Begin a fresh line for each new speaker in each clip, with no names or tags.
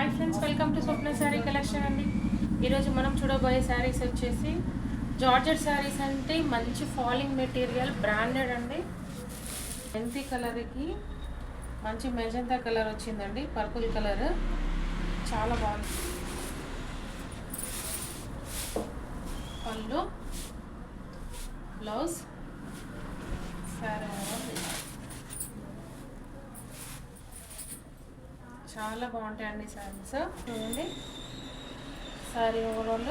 Hi friends, welcome to Swapna sari collection అండి. ఈరోజు మనం చూడబోయే శారీస్ వచ్చేసి జార్జెట్ శారీస్. అంటే మంచి ఫాలింగ్ మెటీరియల్, బ్రాండెడ్ అండి. మెంతి కలర్కి మంచి మెజంతా కలర్ వచ్చిందండి, పర్పుల్ కలర్ చాలా బాగుంది. పళ్ళు, బ్లౌజ్, శారీ చాలా బాగుంటాయండి శారీస్. చూడండి శారీ ఓవరాల్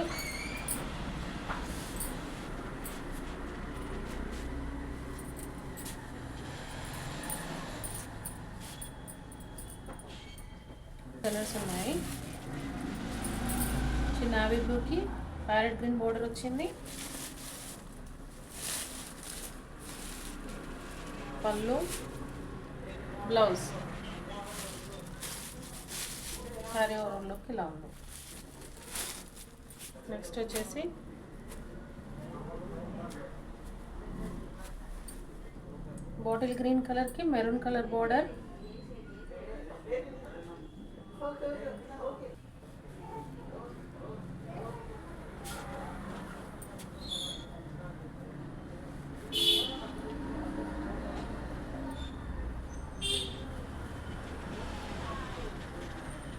కలర్స్ ఉన్నాయి. నావీ బ్లూకి ప్యారెట్ గ్రీన్ బోర్డర్ వచ్చింది. పళ్ళు, బ్లౌజ్, శారీ ఓవరాల్లోకి ఇలా ఉంది. నెక్స్ట్ వచ్చేసి బాటిల్ గ్రీన్ కలర్కి మెరూన్ కలర్ బోర్డర్,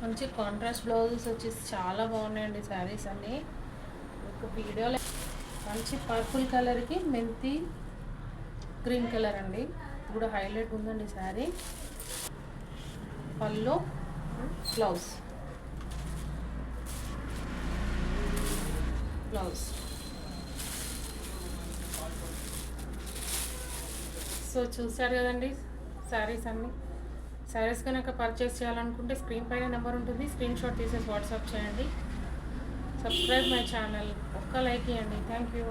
మంచి కాంట్రాస్ట్ బ్లౌజెస్ వచ్చేసి చాలా బాగున్నాయండి శారీస్ అన్నీ. ఒక వీడియోలో మంచి పర్పుల్ కలర్కి మెంతి గ్రీన్ కలర్ అండి, కూడా హైలైట్ ఉందండి శారీ. పళ్ళు, బ్లౌజ్, సో చూసారు కదండి శారీస్ అన్నీ. శారీస్ కనుక పర్చేస్ చేయాలనుకుంటే స్క్రీన్ పైన నెంబర్ ఉంటుంది, స్క్రీన్ షాట్ తీసేసి వాట్సాప్ చేయండి. సబ్స్క్రైబ్ మై ఛానల్, ఒక్క లైక్ ఇవ్వండి. Thank you.